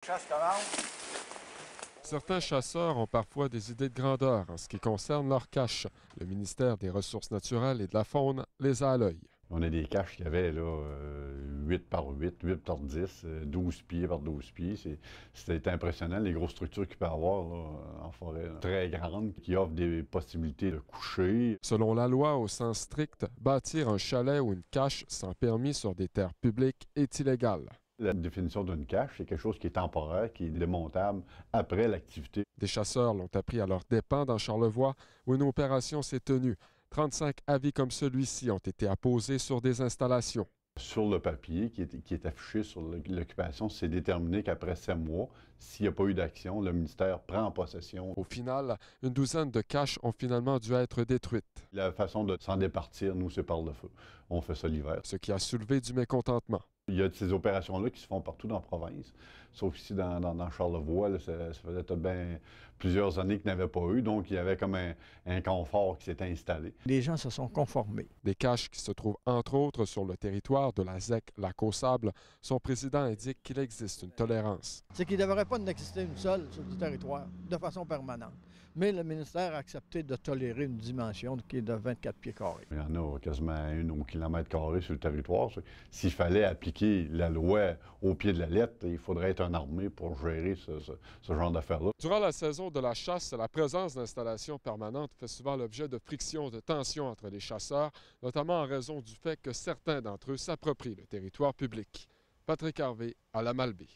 Chasse commence. Certains chasseurs ont parfois des idées de grandeur en ce qui concerne leur cache. Le ministère des Ressources naturelles et de la Faune les a à l'œil. On a des caches qui avaient là, 8 par 8, 8 par 10, 12 pieds par 12 pieds. C'était impressionnant, les grosses structures qu'il peut y avoir là, en forêt. Là. Très grandes, qui offrent des possibilités de coucher. Selon la loi, au sens strict, bâtir un chalet ou une cache sans permis sur des terres publiques est illégal. La définition d'une cache, c'est quelque chose qui est temporaire, qui est démontable après l'activité. Des chasseurs l'ont appris à leurs dépens dans Charlevoix, où une opération s'est tenue. 35 avis comme celui-ci ont été apposés sur des installations. Sur le papier qui est affiché sur l'occupation, c'est déterminé qu'après 7 mois, s'il n'y a pas eu d'action, le ministère prend en possession. Au final, une douzaine de caches ont finalement dû être détruites. La façon de s'en départir, nous, c'est par le feu. On fait ça l'hiver. Ce qui a soulevé du mécontentement. Il y a ces opérations-là qui se font partout dans la province, sauf ici dans Charlevoix, là, ça faisait tout bien plusieurs années qu'il n'y avait pas eu, donc il y avait comme un confort qui s'était installé. Les gens se sont conformés. Des caches qui se trouvent entre autres sur le territoire de la ZEC Lac-aux-Sables. Son président indique qu'il existe une tolérance. C'est qu'il ne devrait pas en exister une seule sur le territoire de façon permanente. Mais le ministère a accepté de tolérer une dimension qui est de 24 pieds carrés. Il y en a quasiment une au kilomètre carré sur le territoire. S'il fallait appliquer la loi au pied de la lettre, il faudrait être en armée pour gérer ce genre d'affaires-là. Durant la saison de la chasse, la présence d'installations permanentes fait souvent l'objet de frictions, de tensions entre les chasseurs, notamment en raison du fait que certains d'entre eux s'approprient le territoire public. Patrick Harvey à la Malbaie.